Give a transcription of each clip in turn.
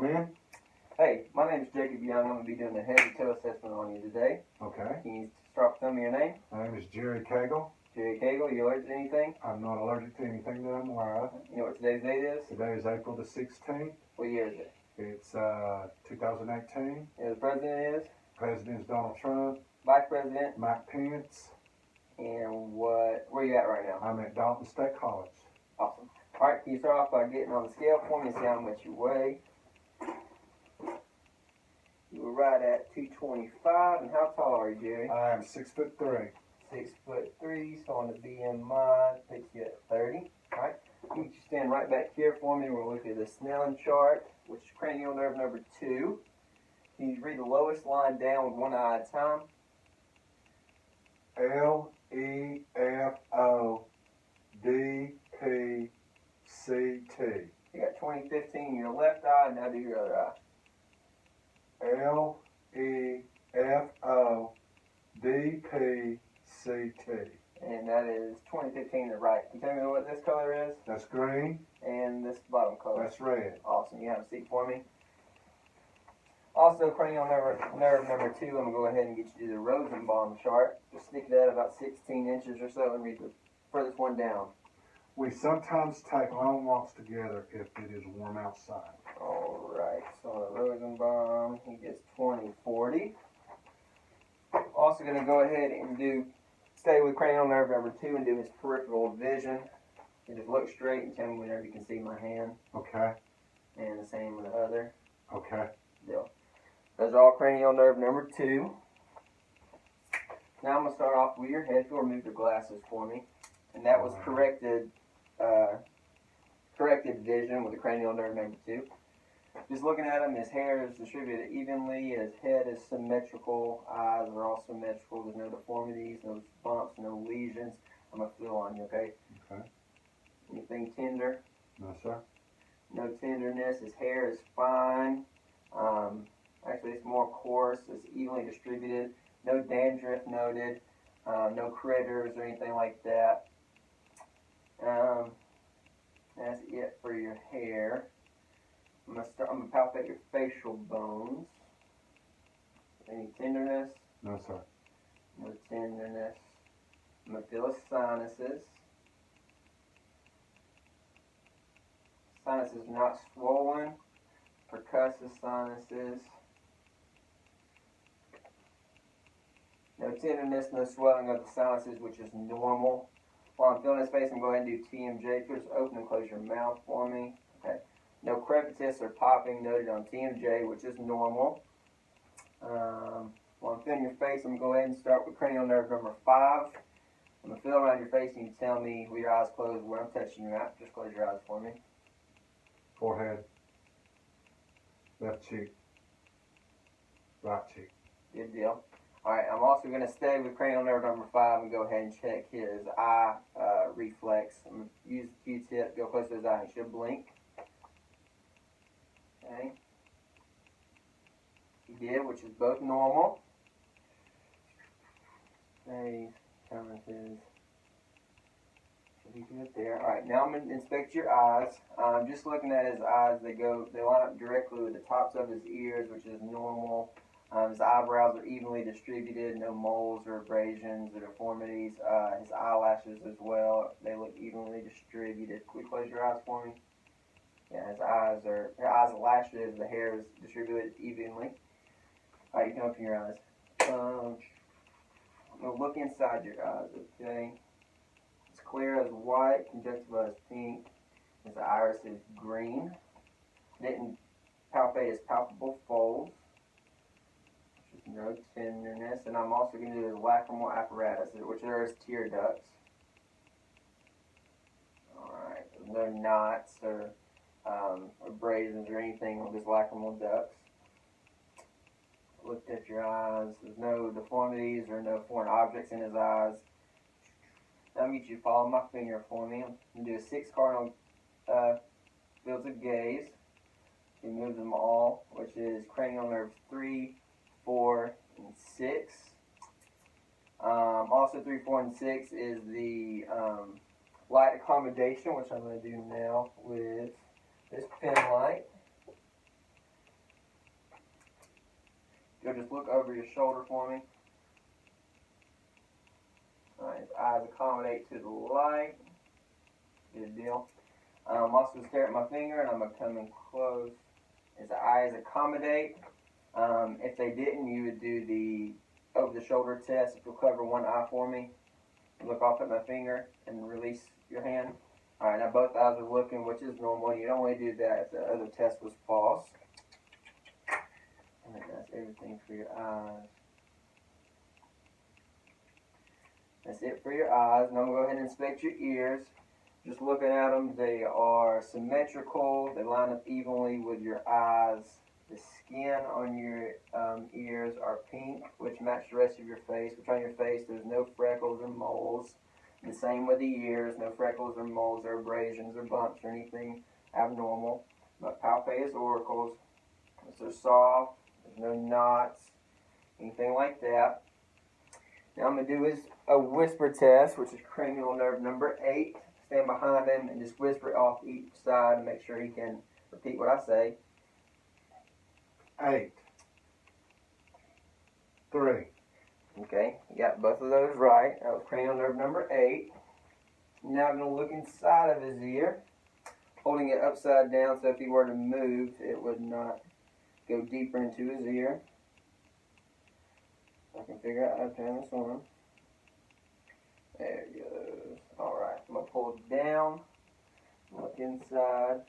Come in. Hey, my name is Jacob Young. I'm going to be doing a head to toe assessment on you today. Okay. Can you start with telling me your name? My name is Jerry Cagle. Jerry Cagle. You allergic to anything? I'm not allergic to anything that I'm aware of. You know what today's date is? Today is April the 16th. What year is it? It's 2018. You know who the president is? President is Donald Trump. Vice President? Mike Pence. And where are you at right now? I'm at Dalton State College. Awesome. All right, can you start off by getting on the scale for me and see how much you weigh? You were right at 225. And how tall are you, Jerry? I am 6'3". 6'3", so on the BMI, takes you at 30. Alright, you stand right back here for me. We'll look at the Snellen chart, which is cranial nerve number 2. Can you read the lowest line down with one eye at a time? L-E-F-O-D-P-C-T. You got 2015 in your left eye, now do your other eye. L-E-F-O-D-P-C-T. And that is 2015 in the right. Can you tell me what this color is? That's green. And this bottom color? That's red. Awesome. You have a seat for me. Also, cranial nerve number 2, I'm going to go ahead and get you to the Rosenbaum chart. Just stick it at about 16 inches or so and read the furthest one down. We sometimes take long walks together if it is warm outside. Alright, so on the Rosenbaum, he gets 20/40. Also going to go ahead and stay with cranial nerve number 2 and do his peripheral vision. You just look straight and tell me whenever you can see my hand. Okay. And the same with the other. Okay. Deal. Those are all cranial nerve number 2. Now I'm going to start off with your head. If you'll remove your glasses for me. And that was corrected vision with the cranial nerve number 2. Just looking at him, his hair is distributed evenly, his head is symmetrical, eyes are all symmetrical, there's no deformities, no bumps, no lesions. I'm going to feel on you, okay? Okay. Anything tender? No, sir. No tenderness. His hair is fine. Actually, it's more coarse. It's evenly distributed. No dandruff noted. No critters or anything like that. That's it for your hair. I'm gonna palpate your facial bones. Any tenderness? No, sir. No tenderness. I'm gonna feel his sinuses. Sinuses are not swollen. Percussive sinuses. No tenderness, no swelling of the sinuses, which is normal. While I'm feeling his face, I'm going to go ahead and do TMJ. If you'll just open and close your mouth for me. Okay. No crepitus or popping noted on TMJ, which is normal. While I'm feeling your face, I'm going to go ahead and start with cranial nerve number 5. I'm going to feel around your face and you tell me with your eyes closed where I'm touching you at. Just close your eyes for me. Forehead. Left cheek. Right cheek. Good deal. Alright, I'm also going to stay with cranial nerve number 5 and go ahead and check his eye reflex. I'm going to use the Q-tip, go close to his eye, and he should blink. Okay. He did, which is both normal. Okay, cover his. Should be good there. Alright, now I'm going to inspect your eyes. Just looking at his eyes, they line up directly with the tops of his ears, which is normal. His eyebrows are evenly distributed, no moles or abrasions or deformities. His eyelashes as well, they look evenly distributed. Can we close your eyes for me? Yeah, his eyes and lashes, the hair is distributed evenly. Alright, you can open your eyes. I'm going to look inside your eyes, okay? It's clear as white, conjunctiva is pink. His iris is green. Didn't palpate his palpable folds. No tenderness, and I'm also going to do the lacrimal apparatus, which are his tear ducts. Alright, no knots or abrasions or anything on his lacrimal ducts. Looked at your eyes, there's no deformities or no foreign objects in his eyes. Now I'm going to get you to follow my finger for me. I'm going to do a 6 cardinal fields of gaze. Remove them all, which is cranial nerves 3, 4, and 6. Also 3, 4, and 6 is the light accommodation, which I'm going to do now with this pen light. look over your shoulder for me. Alright, his eyes accommodate to the light. Good deal. I'm also going to stare at my finger, and I'm going to come in close. His eyes accommodate. If they didn't, you would do the over-the-shoulder test. If you'll cover one eye for me, look off at my finger, and release your hand. Alright, now both eyes are looking, which is normal. You don't want to do that if the other test was false. And that's everything for your eyes. That's it for your eyes. Now I'm going to go ahead and inspect your ears. Just looking at them, they are symmetrical. They line up evenly with your eyes. The skin on your ears are pink, which match the rest of your face. Which on your face, there's no freckles or moles. The same with the ears, no freckles or moles or abrasions or bumps or anything abnormal. My palpatus oracles, they're soft. There's no knots, anything like that. Now I'm going to do is a whisper test, which is cranial nerve number 8. Stand behind him and just whisper off each side and make sure he can repeat what I say. 8. 3. Okay, you got both of those right. That was cranial nerve number 8. Now I'm going to look inside of his ear, holding it upside down so if he were to move, it would not go deeper into his ear. I can figure out how to turn this on. There it goes. Alright, I'm going to pull it down, look inside.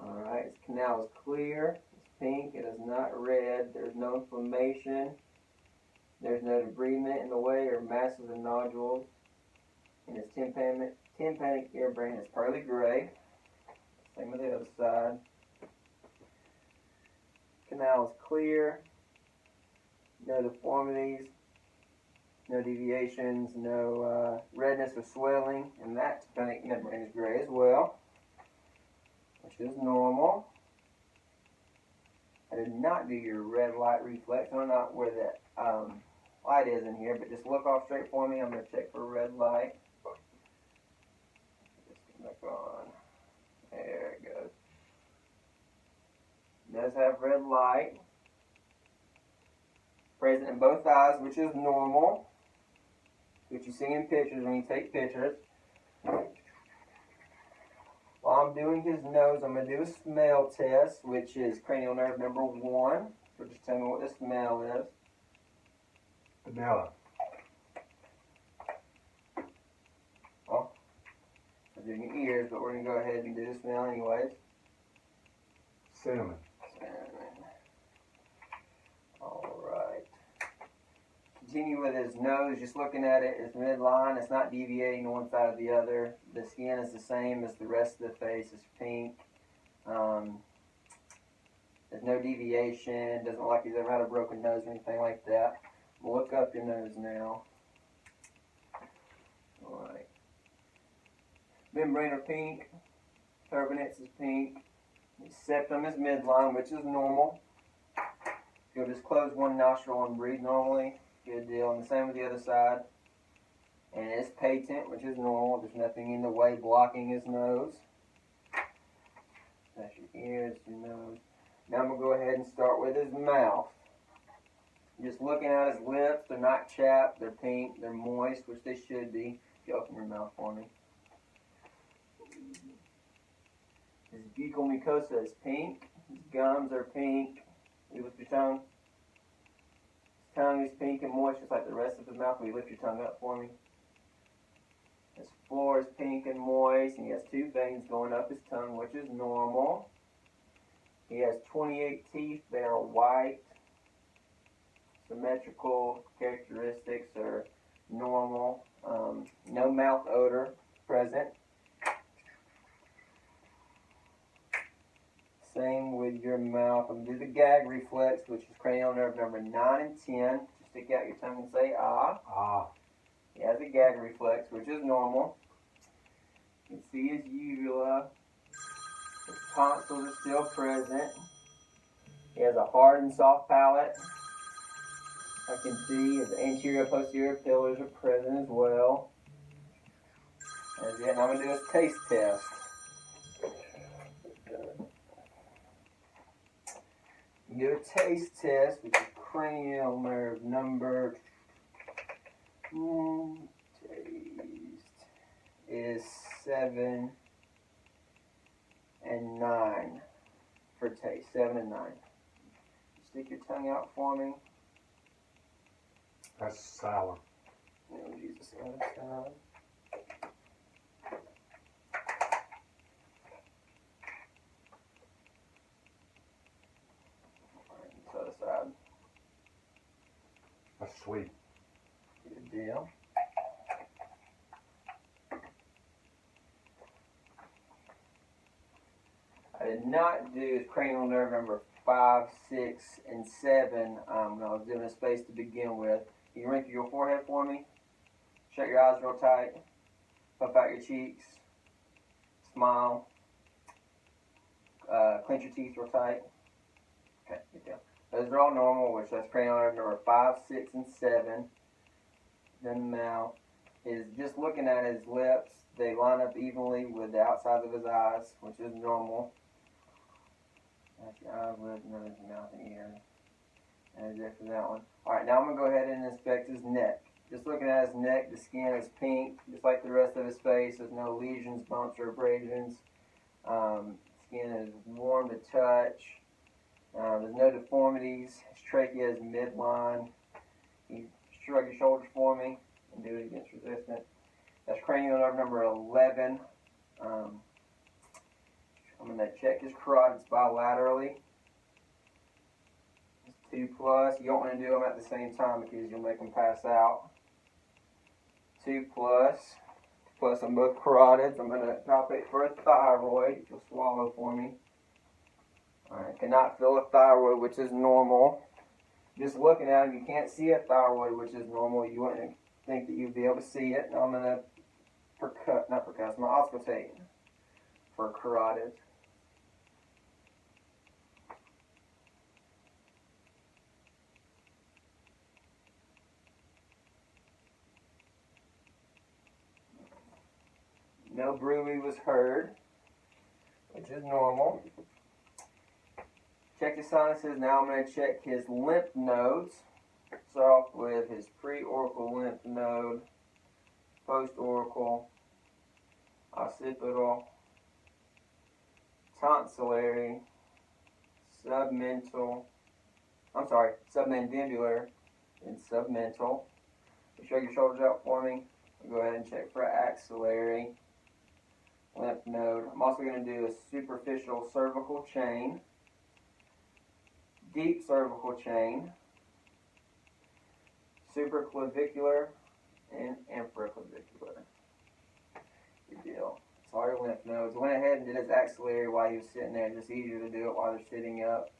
Alright, his canal is clear, it's pink, it is not red, there's no inflammation, there's no debridement in the way or masses or nodules. And his tympanic ear brain is pearly gray. Same with the other side. Canal is clear, no deformities, no deviations, no redness or swelling, and that tympanic membrane is gray as well, which is normal. I did not do your red light reflex. I don't know where that light is in here, but just look off straight for me. I'm going to check for red light. Just come back on. There it goes. It does have red light. Present in both eyes, which is normal. Which you see in pictures when you take pictures. While I'm doing his nose, I'm going to do a smell test, which is cranial nerve number 1. So just tell me what the smell is. Vanilla. Well, I'm doing your ears, but we're going to go ahead and do the smell anyways. Cinnamon. Alright. Continue with his nose, just looking at it, it's midline, it's not deviating to one side or the other. The skin is the same as the rest of the face, it's pink. There's no deviation, doesn't look like he's ever had a broken nose or anything like that. We'll look up your nose now. Alright. Membrane are pink, turbinates is pink, the septum is midline, which is normal. You'll just close one nostril and breathe normally. Good deal. And the same with the other side. And it's patent, which is normal. There's nothing in the way blocking his nose. That's your ears, your nose. Now I'm going to go ahead and start with his mouth. Just looking at his lips, they're not chapped, they're pink, they're moist, which they should be. If you open your mouth for me. His buccal mucosa is pink. His gums are pink. You lift your tongue. His tongue is pink and moist, just like the rest of his mouth. Will you lift your tongue up for me? His floor is pink and moist, and he has 2 veins going up his tongue, which is normal. He has 28 teeth. They are white. Symmetrical characteristics are normal. No mouth odor present. Same with your mouth. I'm going to do the gag reflex, which is cranial nerve number 9 and 10. Just stick out your tongue and say ah. Ah. He has a gag reflex, which is normal. You can see his uvula. His tonsils are still present. He has a hard and soft palate. I can see his anterior posterior pillars are present as well. That's it. Now I'm going to do his taste test. You do a taste test, which is cranial nerve number taste is 7 and 9 for taste. 7 and 9. Stick your tongue out for me. That's sour. Oh, Jesus, other side. Alright, this other side. That's sweet. Good deal. I did not do cranial nerve number 5, 6, and 7 when I was doing a space to begin with. Can you wrinkle your forehead for me? Shut your eyes real tight. Puff out your cheeks. Smile. Clench your teeth real tight. Okay, good deal. Those are all normal, which that's cranial nerve number 5, 6, and 7. Then the mouth is just looking at his lips. They line up evenly with the outside of his eyes, which is normal. That's your eyelid, nose, mouth, and ear. And that's it for that one. Alright, now I'm going to go ahead and inspect his neck. Just looking at his neck, the skin is pink, just like the rest of his face. There's no lesions, bumps, or abrasions. Skin is warm to touch. There's no deformities. His trachea is midline. You shrug your shoulders for me and do it against resistance. That's cranial nerve number 11. I'm going to check his carotids bilaterally. It's 2 plus. You don't want to do them at the same time because you'll make them pass out. 2 plus. Plus on both carotids. I'm going to palpate for a thyroid. If you'll swallow for me. Alright, cannot feel a thyroid, which is normal. Just looking at him, you can't see a thyroid, which is normal. You wouldn't think that you'd be able to see it. Now I'm going to I'm going to auscultate for carotid. No bruit was heard, which is normal. Check the sinuses. Now I'm going to check his lymph nodes. Start off with his pre-auricle lymph node, post-auricle, occipital, tonsillary, submandibular, and submental. Shrug your shoulders out for me. I'll go ahead and check for axillary lymph node. I'm also going to do a superficial cervical chain, deep cervical chain, supraclavicular, and infraclavicular. Good deal. It's all your lymph nodes. Went ahead and did his axillary while he was sitting there. It's just easier to do it while they're sitting up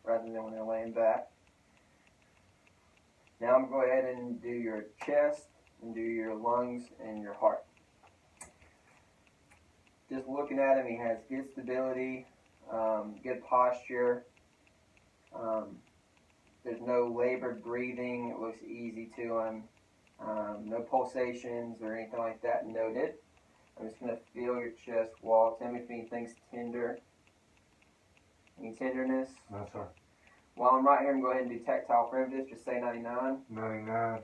rather than when they're laying back. Now I'm going to go ahead and do your chest and do your lungs and your heart. Just looking at him, he has good stability, good posture. There's no labored breathing. It looks easy to him. No pulsations or anything like that noted. I'm just going to feel your chest wall. Tell me if anything's tender. Any tenderness? No, sir. While I'm right here, I'm going to go ahead and do tactile primitives. Just say 99. 99.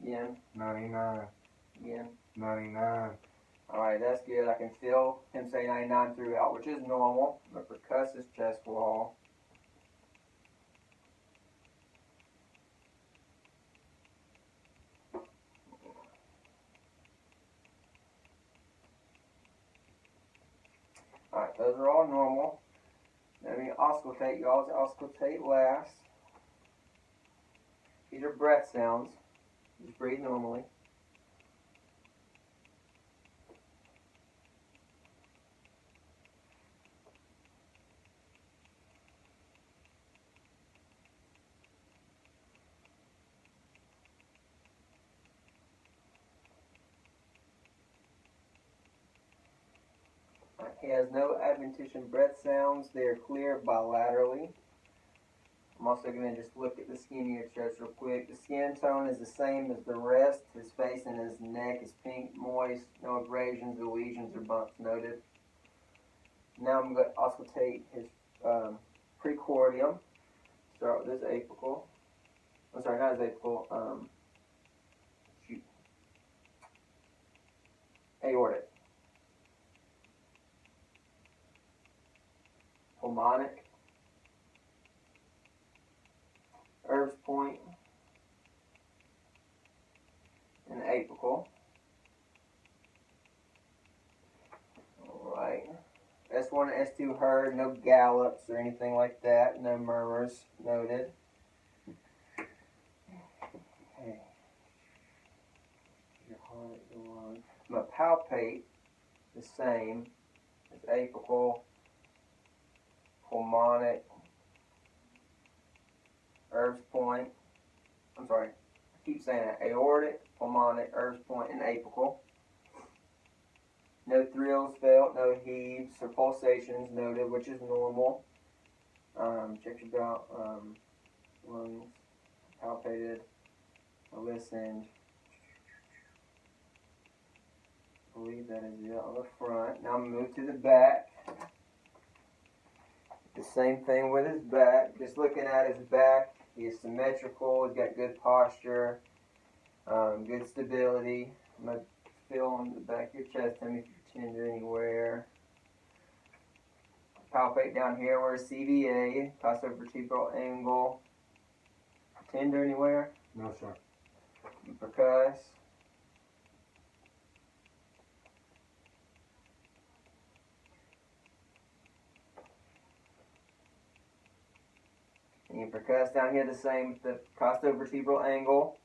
Again. 99. Again. 99. Alright, that's good. I can feel him say 99 throughout, which is normal. I'm going to percuss his chest wall. Alright, those are all normal. Now we auscultate. You always auscultate last. These are breath sounds. Just breathe normally. He has no adventition breath sounds. They are clear bilaterally. I'm also going to just look at the skin of your chest real quick. The skin tone is the same as the rest. His face and his neck is pink, moist, no abrasions, or lesions, or bumps noted. Now I'm going to auscultate his precordium. Start with his apical. I'm sorry, not his apical. Aortic. Pulmonic. Herb's point. And apical. Alright. S1 and S2 heard, no gallops or anything like that, no murmurs noted. Okay. Your heart, your lungs. I'm going to palpate the same as apical, pulmonic, Herb's point. I'm sorry, I keep saying that. Aortic, pulmonic, Herb's point, and apical. No thrills felt, no heaves or pulsations noted, which is normal. Check your belt, lungs, palpated, listened. I believe that is it on the front. Now I'm going to move to the back. The same thing with his back. Just looking at his back, he is symmetrical, he's got good posture, good stability. I'm going to feel on the back of your chest, tell me if you're tender anywhere. Palpate down here where CVA, costovertebral angle. Tender anywhere? No, sir. Percuss. And you percuss down here the same with the costovertebral angle.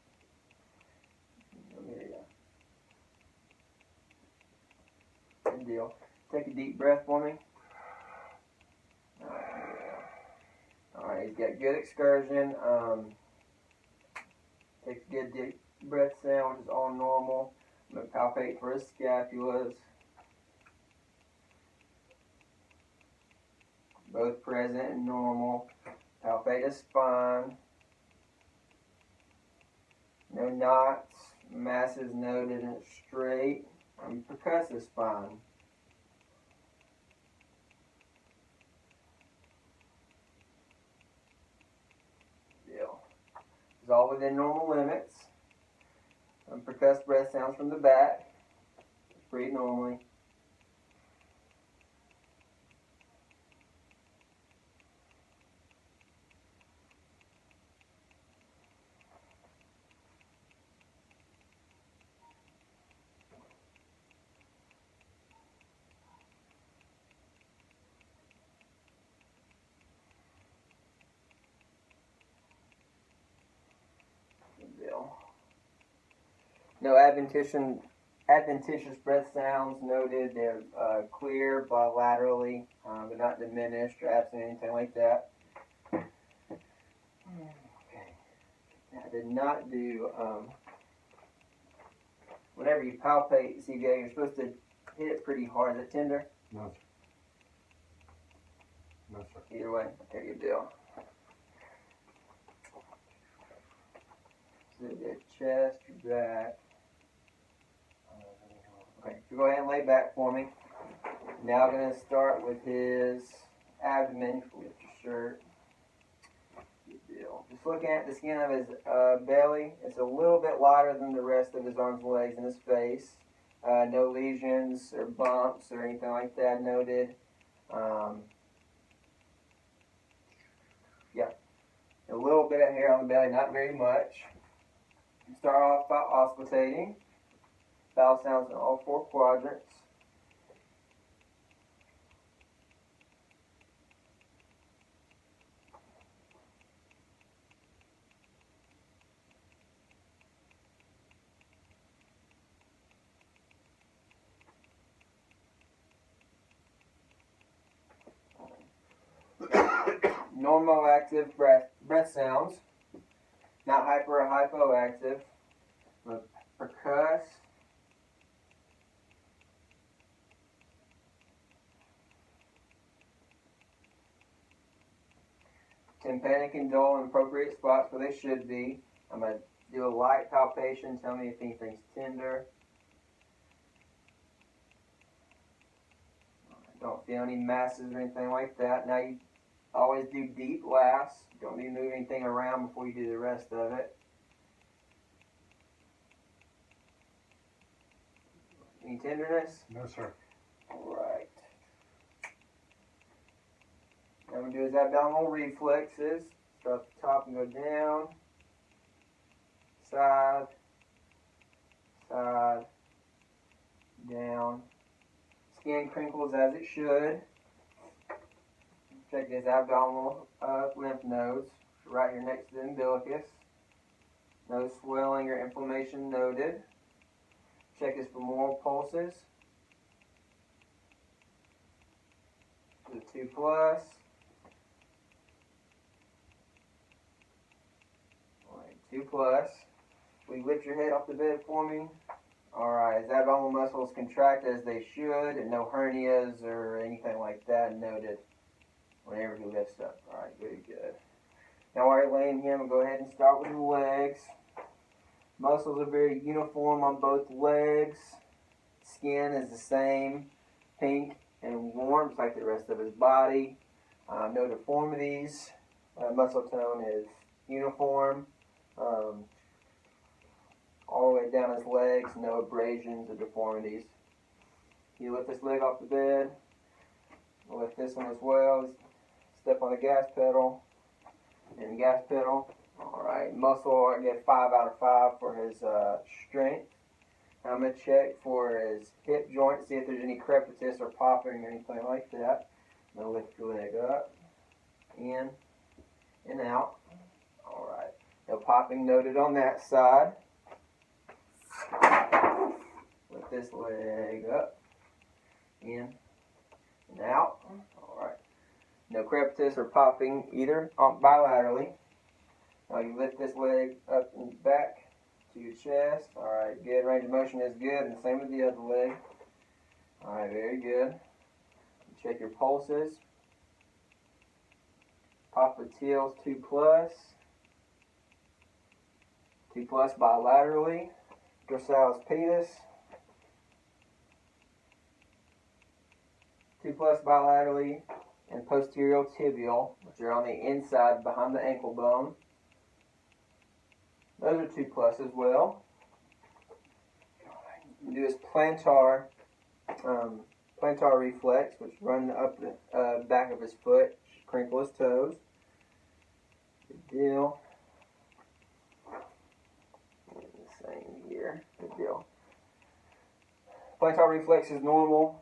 Good deal. Take a deep breath for me. Alright, he's got good excursion. Takes a good deep breath sound, which is all normal. I'm going to palpate for his scapulas. Both present and normal. Palpate his spine. No knots. Masses noted and straight. Percuss his spine. Deal. It's all within normal limits. Percuss breath sounds from the back. Breathe normally. No adventitious breath sounds noted. They're clear bilaterally, but not diminished or absent anything like that. Okay. I did not do. Whenever you palpate CVA, you're supposed to hit it pretty hard. Is it tender? No, sir. No, sir. Either way, okay, good deal. So your chest, your back. Okay, so go ahead and lay back for me. Now I'm going to start with his abdomen. Lift your shirt. Good deal. Just looking at the skin of his belly, it's a little bit lighter than the rest of his arms and legs and his face. No lesions or bumps or anything like that noted. Yeah, a little bit of hair on the belly, not very much. Start off by auscultating. Vowel sounds in all four quadrants. Normal active breath sounds, not hyper or hypoactive. Percuss. Tympanic and dull in appropriate spots where they should be. I'm going to do a light palpation. Tell me if anything's tender. Don't feel any masses or anything like that. Now you Always do deep last. Don't need to move anything around before you do the rest of it. Any tenderness? No, sir. Alright. Now we're going to do his abdominal reflexes. Start at the top and go down. Side. Side. Down. Skin crinkles as it should. Check his abdominal lymph nodes right here next to the umbilicus. No swelling or inflammation noted. Check his femoral pulses. The 2 plus. Alright, 2 plus. Will you lift your head off the bed for me? Alright, his abdominal muscles contract as they should, and no hernias or anything like that noted whenever he lifts up. Alright, very good. Now while you're laying him, we'll go ahead and start with the legs. Muscles are very uniform on both legs. Skin is the same, pink and warm, just like the rest of his body. No deformities. Muscle tone is uniform. All the way down his legs, no abrasions or deformities. You lift this leg off the bed. Lift this one as well. Step on the gas pedal and the gas pedal. Alright, muscle, I get 5 out of 5 for his strength. Now I'm going to check for his hip joint, see if there's any crepitus or popping or anything like that. I'm going to lift your leg up, in, and out. Alright, no popping noted on that side. Lift this leg up, in, and out. Alright, no crepitus or popping either bilaterally. Now you lift this leg up and back to your chest. Alright, good. Range of motion is good, and the same with the other leg. Alright, very good. Check your pulses. Popliteals 2 plus. 2 plus bilaterally. Dorsalis pedis. 2 plus bilaterally. And posterior tibial, which are on the inside behind the ankle bone. Those are 2 plus as well. Do his plantar reflex, which run up the back of his foot, crinkle his toes. Good deal. The same here. Good deal. Plantar reflex is normal.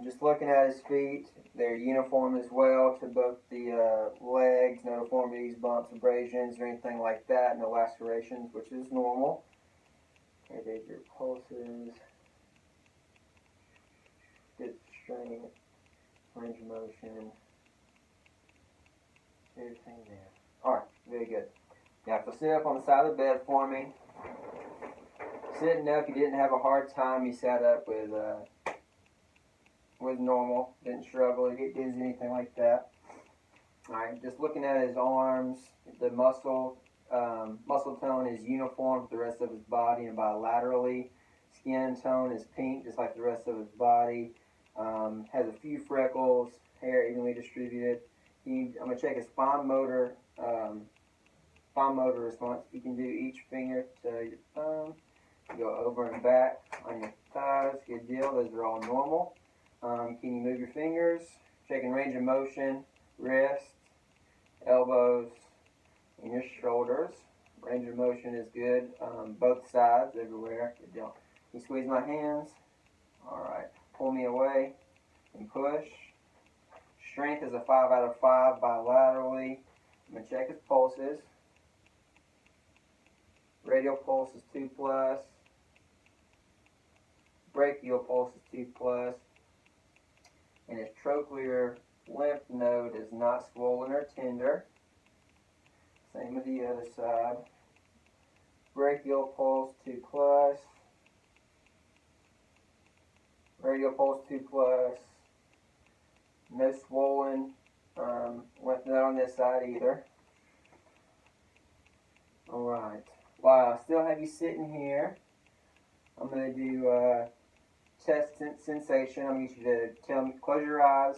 Just looking at his feet, they're uniform as well to both the legs, no deformities, bumps, abrasions, or anything like that, no lacerations, which is normal. Here, there's your pulses. Good strength, range of motion, everything there. Alright, very good. Now, if you'll sit up on the side of the bed for me. Sitting up, he didn't have a hard time. He sat up with normal, didn't struggle, get dizzy, anything like that. Alright, just looking at his arms, the muscle tone is uniform with the rest of his body and bilaterally. Skin tone is pink, just like the rest of his body. Has a few freckles, hair evenly distributed. I'm going to check his fine motor response. You can do each finger to your thumb. Go over and back on your thighs. Good deal. Those are all normal. Can you move your fingers? Checking range of motion, wrists, elbows, and your shoulders. Range of motion is good. Both sides, everywhere. Good deal. Can you squeeze my hands? Alright. Pull me away and push. Strength is a 5 out of 5 bilaterally. I'm going to check his pulses. Radial pulse is 2 plus. Brachial pulse is 2 plus. And his trochlear lymph node is not swollen or tender. Same with the other side. Brachial pulse 2 plus. Radial pulse 2 plus. No swollen lymph node on this side either. Alright. While I still have you sitting here, I'm going to do test sensation. I'm going to get you to close your eyes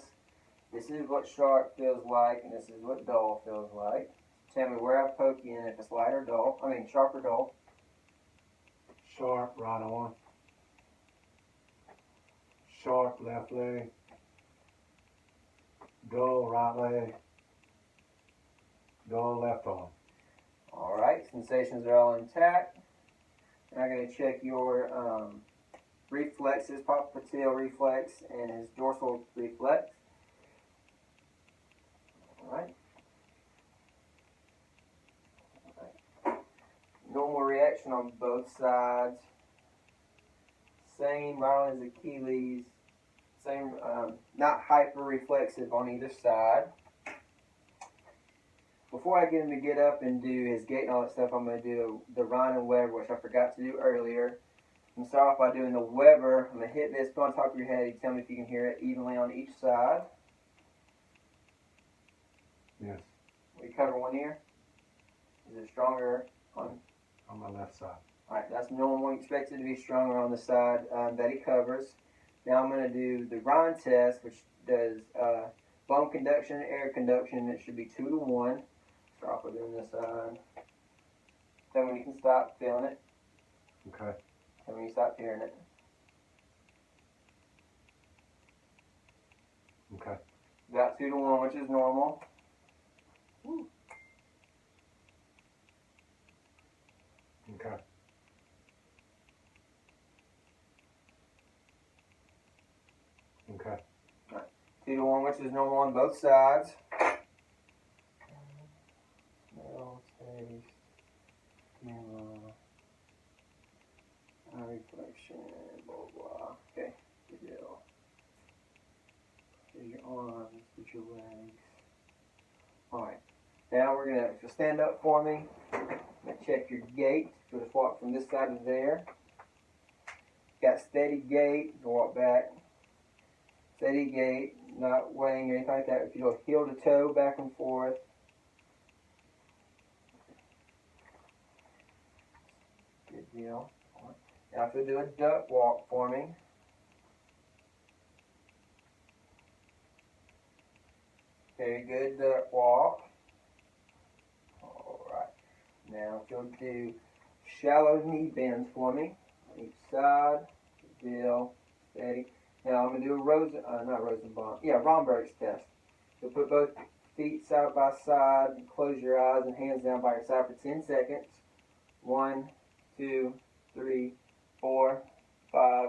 This is what sharp feels like, and this is what dull feels like. Tell me where I poke in, if it's light or dull. I mean sharp or dull. Sharp, right on. Sharp, left leg. Dull, right leg. Dull, left arm. Alright, sensations are all intact. Now I'm going to check your reflexes, popliteal reflex and his dorsal reflex. Alright. Normal reaction on both sides. Same right on his Achilles. Same, not hyper reflexive on either side. Before I get him to get up and do his gait and all that stuff, I'm going to do the Rhine and Weber, which I forgot to do earlier. I'm going to start off by doing the Weber. I'm going to hit this, put on top of your head. You tell me if you can hear it evenly on each side. Yes, Will you cover one ear? Is it stronger on? on my left side. Alright, that's normal. You expect it to be stronger on the side that he covers. Now I'm going to do the Rhine test, which does bone conduction and air conduction. It should be 2 to 1. Start off with doing this side. Tell me when you can stop feeling it. Okay. Tell me when you stop hearing it. Okay. About 2 to 1, which is normal. Woo. Okay. Okay. 2 to 1, which is normal on both sides. Smell, taste, smell, eye reflection, blah, blah. Okay, good deal. Here's your arms, get your legs. Alright, now we're going to stand up for me. I'm going to check your gait. Just walk from this side to there. Got steady gait, walk back. Steady gait, not weighing or anything like that. If you go heel to toe, back and forth. Good deal. Now if you do a duck walk for me. Very good duck walk. Alright. Now if you'll do shallow knee bends for me. On each side. Good deal. Steady. Now I'm going to do a Romberg's test. You'll put both feet side by side, and close your eyes and hands down by your side for 10 seconds. 1, 2, 3, 4, 5,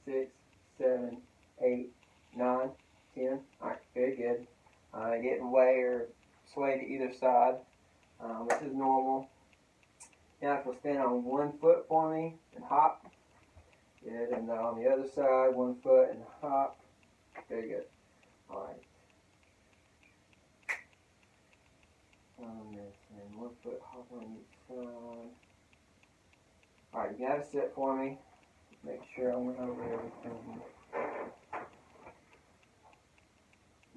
6, 7, 8, 9, 10. Alright, very good. Getting way or sway to either side, which is normal. Now if you'll stand on one foot for me and hop. Good, and on the other side, 1 foot and hop. Very good. Alright. And 1 foot hop on each side. Alright, you gotta sit for me. Make sure I went over everything.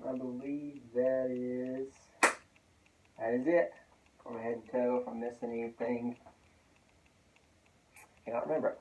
I believe that is it. From head to toe, if I'm missing anything. Cannot remember.